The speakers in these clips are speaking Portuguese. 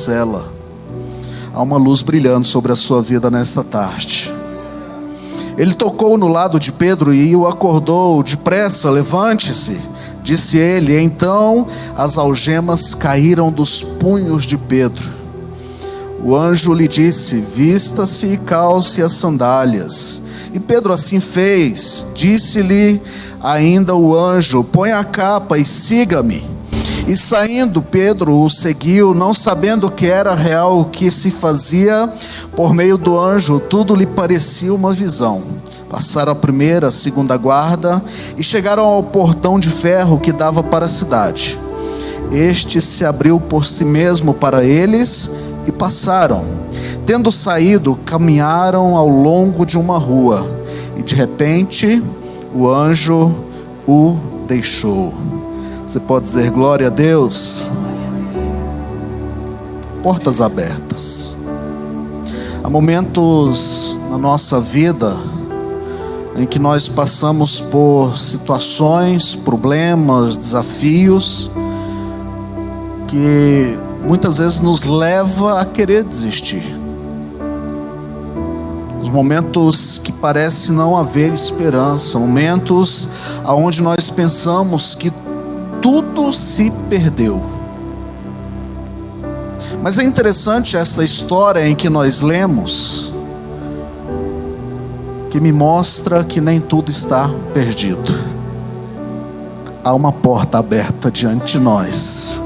cela. Há uma luz brilhando sobre a sua vida nesta tarde. Ele tocou no lado de Pedro e o acordou. Depressa, levante-se, disse ele. Então as algemas caíram dos punhos de Pedro. O anjo lhe disse: vista-se e calce as sandálias. E Pedro assim fez. Disse-lhe ainda o anjo: põe a capa e siga-me. E saindo, Pedro o seguiu, não sabendo que era real o que se fazia por meio do anjo. Tudo lhe parecia uma visão. Passaram a primeira, a segunda guarda e chegaram ao portão de ferro que dava para a cidade. Este se abriu por si mesmo para eles e passaram. Tendo saído, caminharam ao longo de uma rua e de repente o anjo o deixou. Você pode dizer glória a Deus? Portas abertas. Há momentos na nossa vida em que nós passamos por situações, problemas, desafios que muitas vezes nos leva a querer desistir. Os momentos que parece não haver esperança, momentos onde nós pensamos que tudo se perdeu. Mas é interessante essa história em que nós lemos, que me mostra que nem tudo está perdido. Há uma porta aberta diante de nós.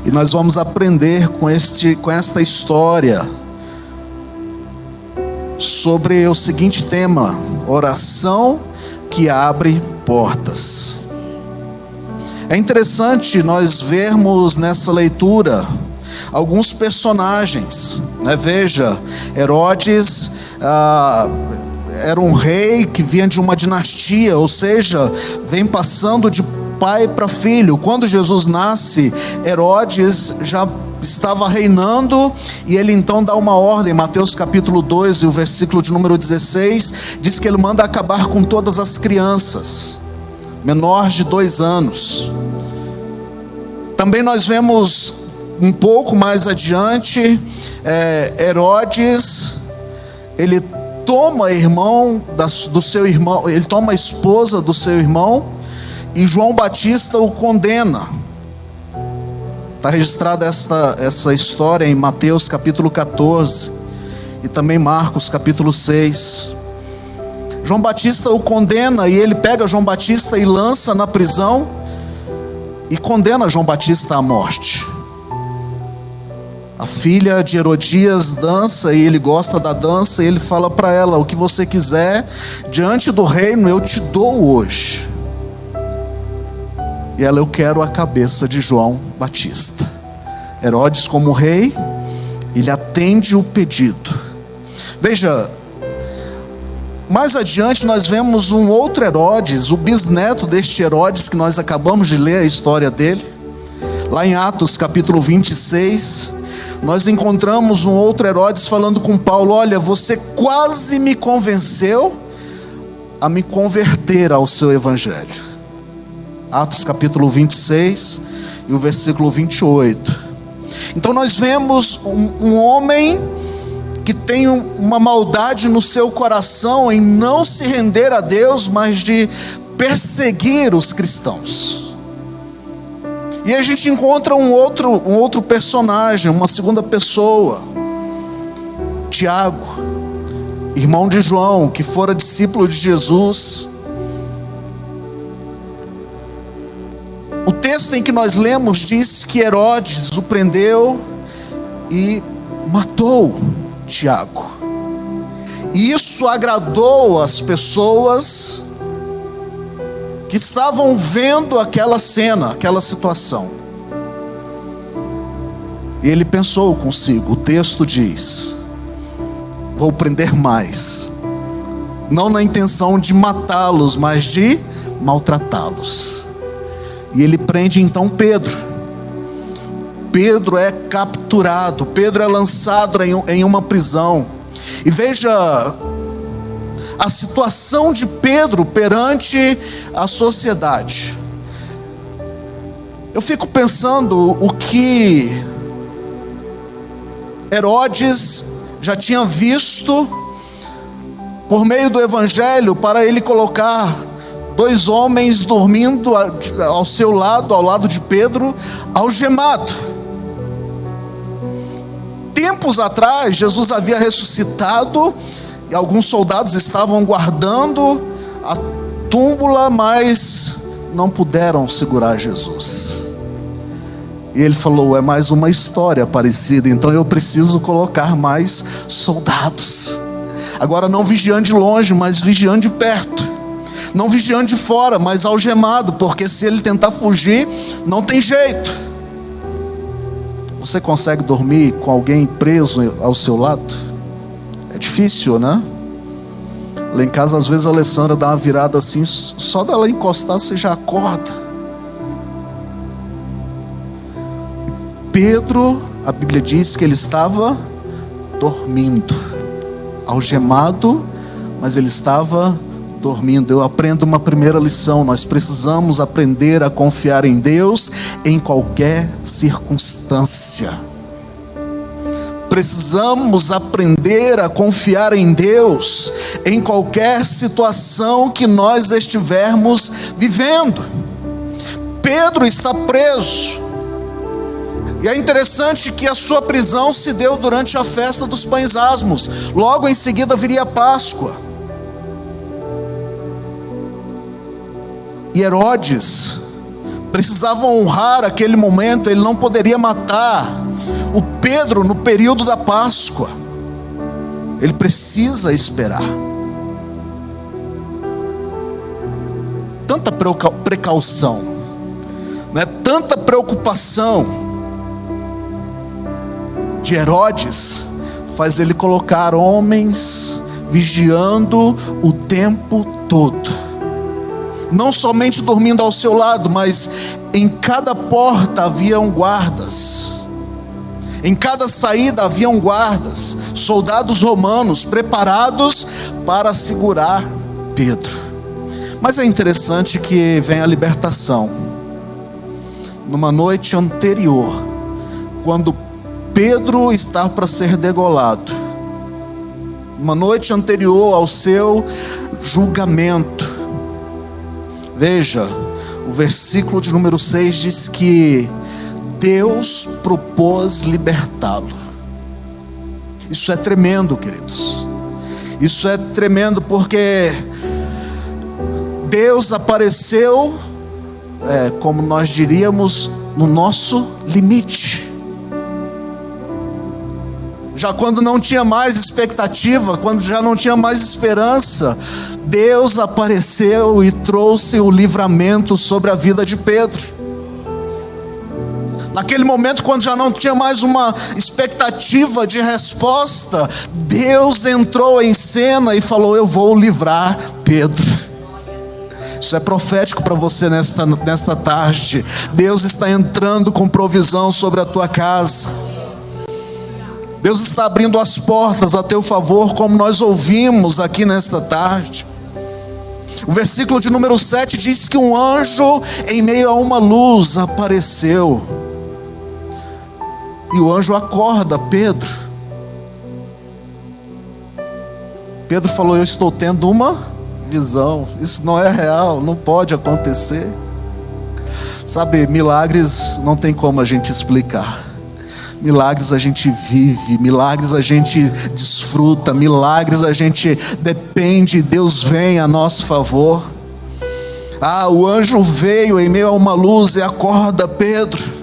E nós vamos aprender com esta história sobre o seguinte tema: oração que abre portas. É interessante nós vermos nessa leitura alguns personagens, né? Veja, Herodes era um rei que vinha de uma dinastia, ou seja, vem passando de pai para filho. Quando Jesus nasce, Herodes já estava reinando, e ele então dá uma ordem. Mateus capítulo 2 e o versículo de número 16 diz que ele manda acabar com todas as crianças menores de 2 anos. Também nós vemos um pouco mais adiante, Herodes, ele toma do seu irmão, ele toma a esposa do seu irmão, e João Batista o condena. Está registrada essa história em Mateus capítulo 14 e também Marcos capítulo 6. João Batista o condena, e ele pega João Batista e lança na prisão e condena João Batista à morte. A filha de Herodias dança, e ele gosta da dança, e ele fala para ela: o que você quiser diante do reino eu te dou hoje. E ela: eu quero a cabeça de João Batista. Herodes, como rei, ele atende o pedido. Veja, mais adiante nós vemos um outro Herodes, o bisneto deste Herodes que nós acabamos de ler a história dele. Lá em Atos capítulo 26, nós encontramos um outro Herodes falando com Paulo: olha, você quase me convenceu a me converter ao seu evangelho. Atos capítulo 26 e o versículo 28. Então nós vemos um homem que tem uma maldade no seu coração em não se render a Deus, mas de perseguir os cristãos. E a gente encontra um outro personagem, uma segunda pessoa, Tiago, irmão de João, que fora discípulo de Jesus. O texto em que nós lemos diz que Herodes o prendeu e matou Tiago. E isso agradou as pessoas que estavam vendo aquela cena, aquela situação. E ele pensou consigo, o texto diz: vou prender mais, não na intenção de matá-los, mas de maltratá-los. E ele prende então Pedro. Pedro é capturado, Pedro é lançado em uma prisão. E veja a situação de Pedro perante a sociedade. Eu fico pensando o que Herodes já tinha visto, por meio do evangelho, para ele colocar 2 homens dormindo ao seu lado, ao lado de Pedro, algemado. Tempos atrás, Jesus havia ressuscitado e alguns soldados estavam guardando a túmula, mas não puderam segurar Jesus. E ele falou: é mais uma história parecida, então eu preciso colocar mais soldados. Agora não vigiando de longe, mas vigiando de perto. Não vigiando de fora, mas algemado, porque se ele tentar fugir, não tem jeito. Você consegue dormir com alguém preso ao seu lado? É difícil, né? Lá em casa, às vezes a Alessandra dá uma virada assim, só dela encostar você já acorda. Pedro, a Bíblia diz que ele estava dormindo, algemado, mas ele estava dormindo. Eu aprendo uma primeira lição: nós precisamos aprender a confiar em Deus em qualquer circunstância. Precisamos aprender a confiar em Deus em qualquer situação que nós estivermos vivendo. Pedro está preso, e é interessante que a sua prisão se deu durante a festa dos pães asmos. Logo em seguida viria a Páscoa. E Herodes precisava honrar aquele momento. Ele não poderia matar o Pedro no período da Páscoa. Ele precisa esperar. Tanta precaução, né? Tanta preocupação de Herodes faz ele colocar homens vigiando o tempo todo. Não somente dormindo ao seu lado, mas em cada porta haviam guardas. Em cada saída haviam guardas, soldados romanos preparados para segurar Pedro. Mas é interessante que vem a libertação. Numa noite anterior, quando Pedro está para ser degolado, uma noite anterior ao seu julgamento, veja, o versículo de número 6 diz que Deus propôs libertá-lo. Isso é tremendo, queridos. Isso é tremendo porque Deus apareceu, como nós diríamos, no nosso limite. Já quando não tinha mais expectativa, quando já não tinha mais esperança, Deus apareceu e trouxe o livramento sobre a vida de Pedro. Naquele momento, quando já não tinha mais uma expectativa de resposta, Deus entrou em cena e falou: eu vou livrar Pedro. Isso é profético para você nesta tarde. Deus está entrando com provisão sobre a tua casa. Deus está abrindo as portas a teu favor, como nós ouvimos aqui nesta tarde. O versículo de número 7 diz que um anjo em meio a uma luz apareceu. E o anjo acorda Pedro. Pedro falou: eu estou tendo uma visão. Isso não é real, não pode acontecer. Sabe, milagres não tem como a gente explicar. Milagres a gente vive, milagres a gente desfruta, milagres a gente depende, Deus vem a nosso favor. O anjo veio em meio a uma luz e acorda Pedro.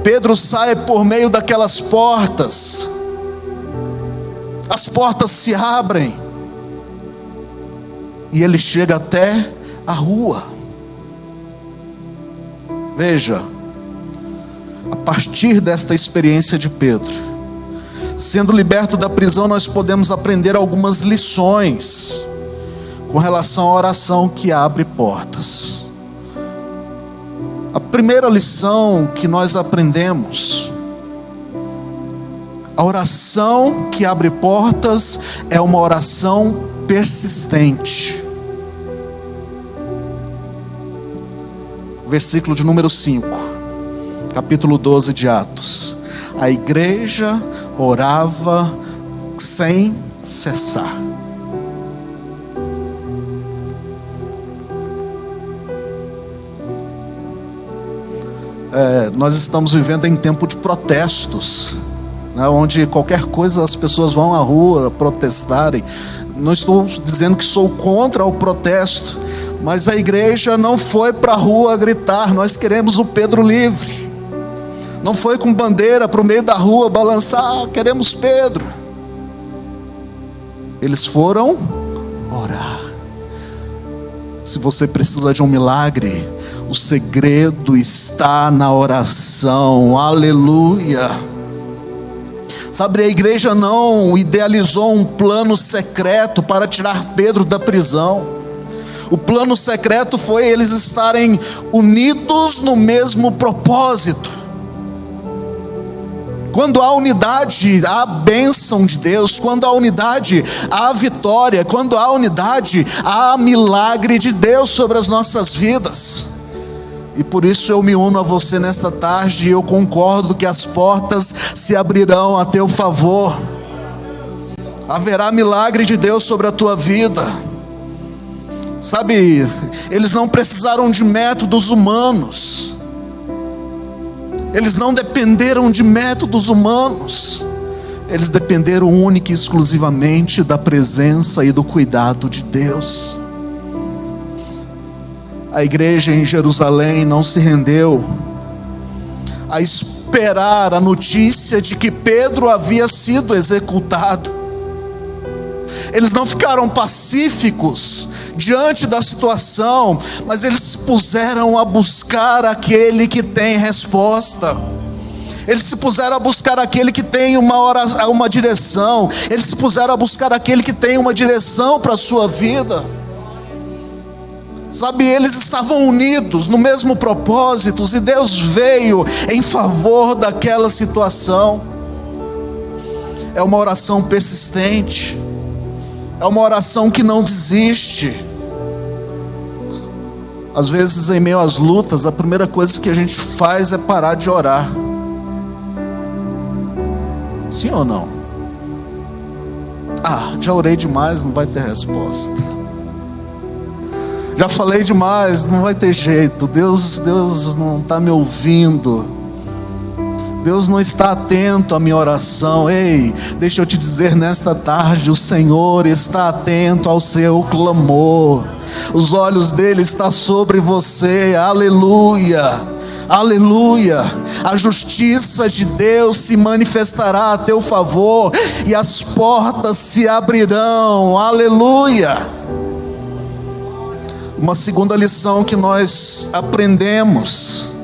Pedro sai por meio daquelas portas. As portas se abrem e ele chega até a rua. Veja, a partir desta experiência de Pedro, sendo liberto da prisão, nós podemos aprender algumas lições com relação à oração que abre portas. A primeira lição que nós aprendemos: a oração que abre portas é uma oração persistente. Versículo de número 5, capítulo 12 de Atos. A igreja orava sem cessar. Nós estamos vivendo em tempo de protestos, né, onde qualquer coisa as pessoas vão à rua protestarem. Não estou dizendo que sou contra o protesto, mas a igreja não foi para a rua gritar: nós queremos o Pedro livre. Não foi com bandeira para o meio da rua balançar: queremos Pedro. Eles foram orar. Se você precisa de um milagre, o segredo está na oração. Aleluia. Sabe, a igreja não idealizou um plano secreto para tirar Pedro da prisão. O plano secreto foi eles estarem unidos no mesmo propósito. Quando há unidade, há a bênção de Deus. Quando há unidade, há vitória. Quando há unidade, há milagre de Deus sobre as nossas vidas. E por isso eu me uno a você nesta tarde, e eu concordo que as portas se abrirão a teu favor. Haverá milagre de Deus sobre a tua vida. Sabe, eles não precisaram de métodos humanos. Eles não dependeram de métodos humanos. Eles dependeram única e exclusivamente da presença e do cuidado de Deus. A igreja em Jerusalém não se rendeu a esperar a notícia de que Pedro havia sido executado. Eles não ficaram pacíficos diante da situação, mas eles se puseram a buscar aquele que tem resposta. Eles se puseram a buscar aquele que tem uma direção. Eles se puseram a buscar aquele que tem uma direção para a sua vida. Sabe, eles estavam unidos no mesmo propósito, e Deus veio em favor daquela situação. É uma oração persistente. É uma oração que não desiste. Às vezes, em meio às lutas, a primeira coisa que a gente faz é parar de orar. Sim ou não? Já orei demais, não vai ter resposta. Já falei demais, não vai ter jeito. Deus não está me ouvindo. Deus não está atento à minha oração. Ei, deixa eu te dizer nesta tarde, o Senhor está atento ao seu clamor. Os olhos dele estão sobre você. Aleluia, aleluia. A justiça de Deus se manifestará a teu favor, e as portas se abrirão. Aleluia. Uma segunda lição que nós aprendemos: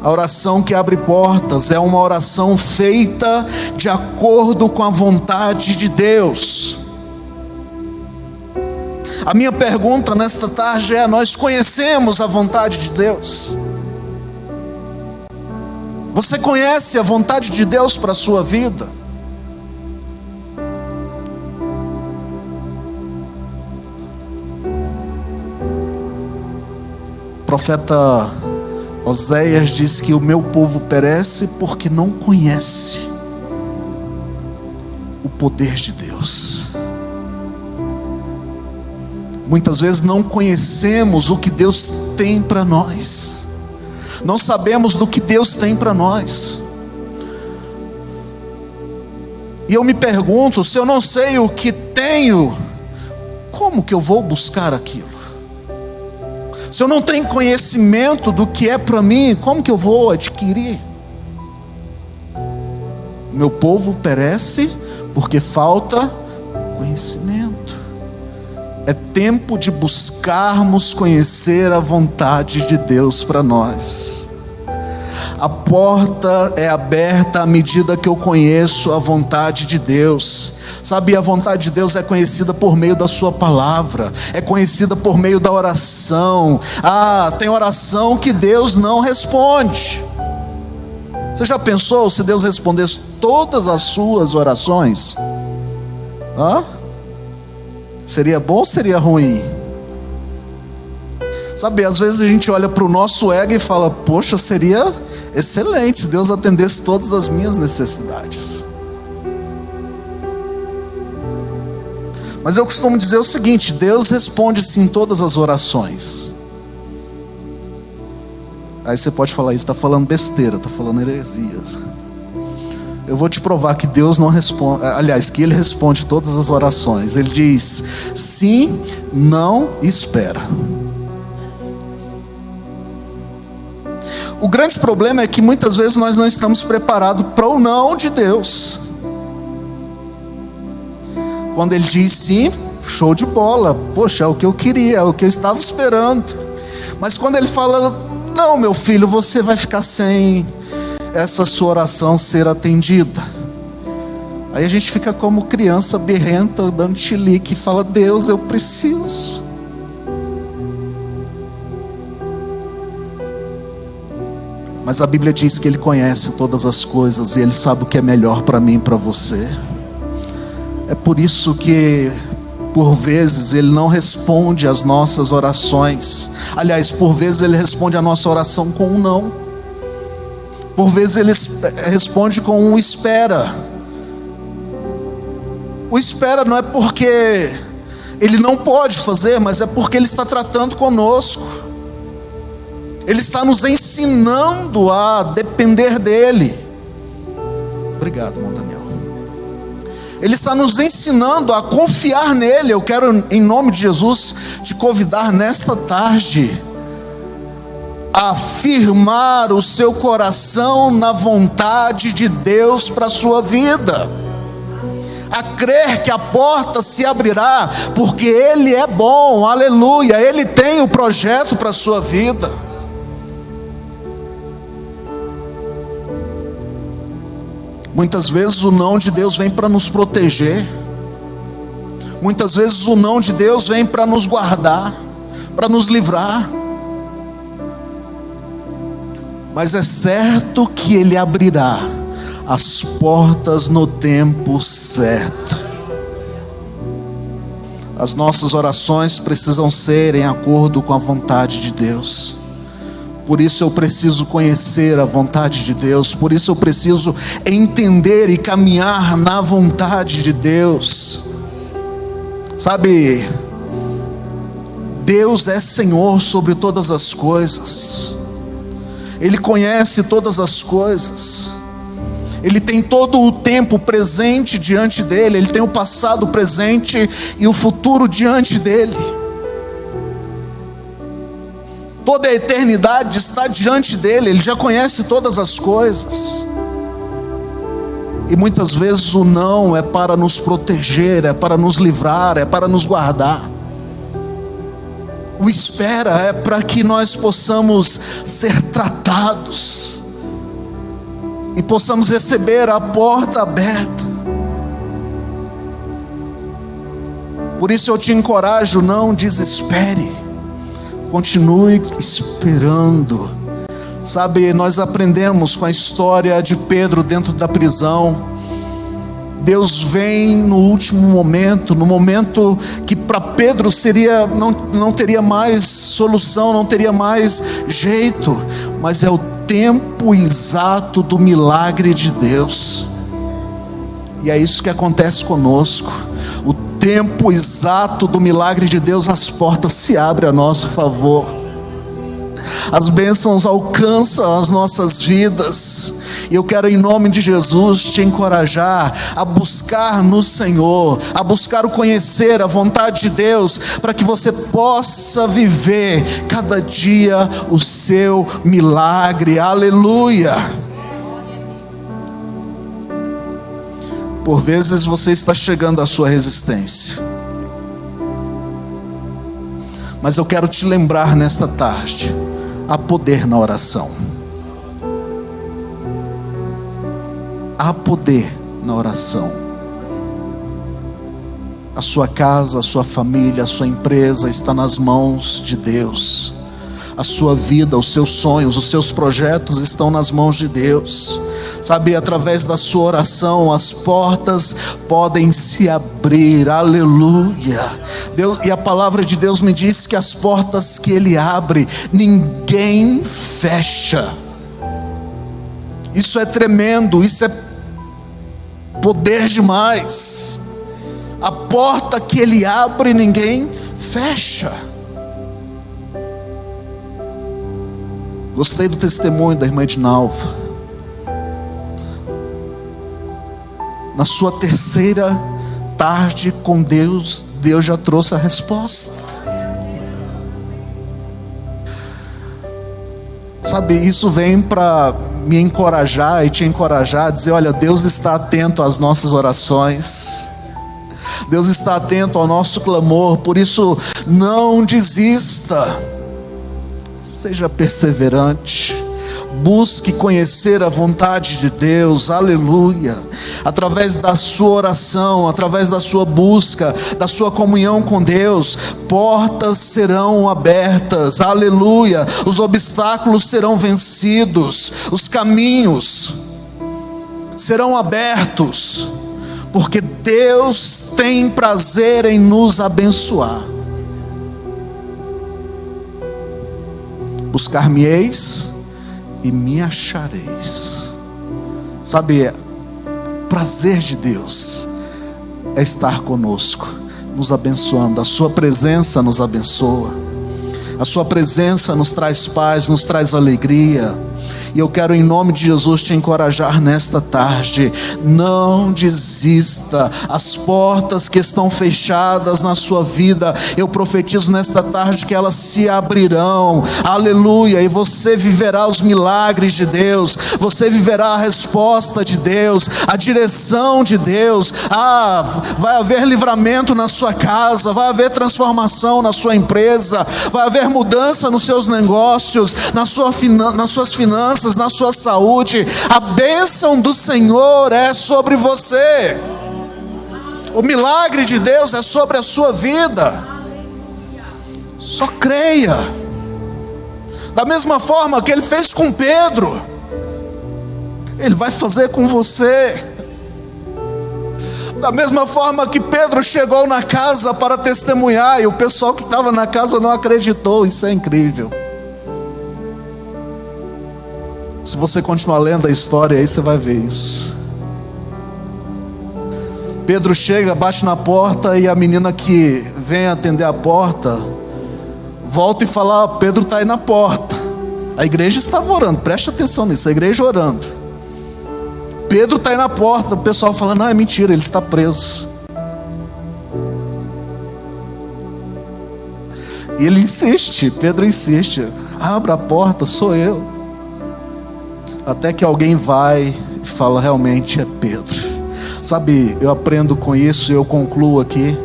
a oração que abre portas é uma oração feita de acordo com a vontade de Deus. A minha pergunta nesta tarde é: nós conhecemos a vontade de Deus? Você conhece a vontade de Deus para a sua vida? O profeta Oséias diz que o meu povo perece porque não conhece o poder de Deus. Muitas vezes não conhecemos o que Deus tem para nós. Não sabemos do que Deus tem para nós. E eu me pergunto, se eu não sei o que tenho, como que eu vou buscar aquilo? Se eu não tenho conhecimento do que é para mim, como que eu vou adquirir? Meu povo perece porque falta conhecimento. É tempo de buscarmos conhecer a vontade de Deus para nós. A porta é aberta à medida que eu conheço a vontade de Deus. Sabe, a vontade de Deus é conhecida por meio da sua palavra, é conhecida por meio da oração. Tem oração que Deus não responde. Você já pensou se Deus respondesse todas as suas orações? Seria bom ou seria ruim? Sabe, às vezes a gente olha para o nosso ego e fala: poxa, seria Excelente, se Deus atendesse todas as minhas necessidades. Mas eu costumo dizer o seguinte: Deus responde sim todas as orações. Aí você pode falar, ele está falando besteira, está falando heresias. Eu vou te provar que Deus não responde, aliás, que Ele responde todas as orações. Ele diz sim, não e espera. O grande problema é que muitas vezes nós não estamos preparados para o não de Deus. Quando Ele diz sim, show de bola, poxa, é o que eu queria, é o que eu estava esperando. Mas quando Ele fala, não, meu filho, você vai ficar sem essa sua oração ser atendida. Aí a gente fica como criança berrenta, dando chilique, e fala, Deus, eu preciso. Mas a Bíblia diz que Ele conhece todas as coisas e Ele sabe o que é melhor para mim e para você. É por isso que, por vezes, Ele não responde às nossas orações. Aliás, por vezes Ele responde a nossa oração com um não. Por vezes Ele responde com um espera. O espera não é porque Ele não pode fazer, mas é porque Ele está tratando conosco. Ele está nos ensinando a depender dEle. Obrigado, irmão Daniel. Ele está nos ensinando a confiar nele. Eu quero, em nome de Jesus, te convidar nesta tarde a firmar o seu coração na vontade de Deus para a sua vida, a crer que a porta se abrirá, porque Ele é bom, aleluia, Ele tem o projeto para a sua vida. Muitas vezes o não de Deus vem para nos proteger. Muitas vezes o não de Deus vem para nos guardar, para nos livrar. Mas é certo que Ele abrirá as portas no tempo certo. As nossas orações precisam ser em acordo com a vontade de Deus. Por isso eu preciso conhecer a vontade de Deus. Por isso eu preciso entender e caminhar na vontade de Deus. Sabe, Deus é Senhor sobre todas as coisas. Ele conhece todas as coisas. Ele tem todo o tempo presente diante dele. Ele tem o passado, o presente e o futuro diante dele. Toda a eternidade está diante dele. Ele já conhece todas as coisas. E muitas vezes o não é para nos proteger, é para nos livrar, é para nos guardar. O espera é para que nós possamos ser tratados e possamos receber a porta aberta. Por isso eu te encorajo, não desespere. Continue esperando. Sabe, nós aprendemos com a história de Pedro dentro da prisão. Deus vem no último momento, no momento que para Pedro não teria mais solução, não teria mais jeito, mas é o tempo exato do milagre de Deus. E é isso que acontece conosco. O tempo exato do milagre de Deus, as portas se abrem a nosso favor, as bênçãos alcançam as nossas vidas. E eu quero, em nome de Jesus, te encorajar a buscar no Senhor, a buscar o conhecer a vontade de Deus, para que você possa viver cada dia o seu milagre, aleluia. Por vezes você está chegando à sua resistência, mas eu quero te lembrar nesta tarde: há poder na oração. Há poder na oração. A sua casa, a sua família, a sua empresa está nas mãos de Deus. A sua vida, os seus sonhos, os seus projetos estão nas mãos de Deus. Sabe, através da sua oração, as portas podem se abrir, aleluia. Deus, e a palavra de Deus me diz que as portas que Ele abre, ninguém fecha. Isso é tremendo, isso é poder demais. A porta que Ele abre, ninguém fecha. Gostei do testemunho da irmã Edinalva. Na sua terceira tarde com Deus, Deus já trouxe a resposta. Sabe, isso vem para me encorajar e te encorajar a dizer: olha, Deus está atento às nossas orações, Deus está atento ao nosso clamor. Por isso, não desista, seja perseverante, busque conhecer a vontade de Deus, aleluia, através da sua oração, através da sua busca, da sua comunhão com Deus, portas serão abertas, aleluia, os obstáculos serão vencidos, os caminhos serão abertos, porque Deus tem prazer em nos abençoar. Buscar-me-eis e me achareis. Sabe, o prazer de Deus é estar conosco, nos abençoando. A sua presença nos abençoa, a sua presença nos traz paz, nos traz alegria. E eu quero, em nome de Jesus, te encorajar nesta tarde: não desista. As portas que estão fechadas na sua vida, eu profetizo nesta tarde que elas se abrirão, aleluia, e você viverá os milagres de Deus, você viverá a resposta de Deus, a direção de Deus. Vai haver livramento na sua casa, vai haver transformação na sua empresa, vai haver mudança nos seus negócios, nas suas finanças, na sua saúde. A bênção do Senhor é sobre você, o milagre de Deus é sobre a sua vida. Só creia. Da mesma forma que Ele fez com Pedro, Ele vai fazer com você. Da mesma forma que Pedro chegou na casa para testemunhar, e o pessoal que estava na casa não acreditou. Isso é incrível. Se você continuar lendo a história, aí você vai ver isso. Pedro chega, bate na porta, e a menina que vem atender a porta volta e fala: Pedro está aí na porta. A igreja estava orando, preste atenção nisso, a igreja orando. Pedro está aí na porta. O pessoal fala: não, é mentira, ele está preso. E ele insiste, Pedro insiste: abra a porta, sou eu. Até que alguém vai e fala: realmente é Pedro. Sabe, eu aprendo com isso e eu concluo aqui: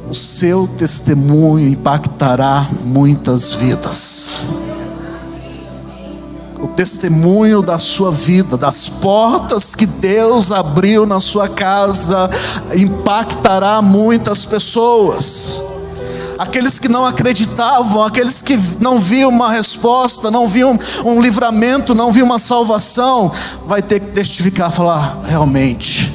o seu testemunho impactará muitas vidas. O testemunho da sua vida, das portas que Deus abriu na sua casa, impactará muitas pessoas. Aqueles que não acreditavam, aqueles que não viam uma resposta, não viam um livramento, não viam uma salvação, vai ter que testificar, falar: realmente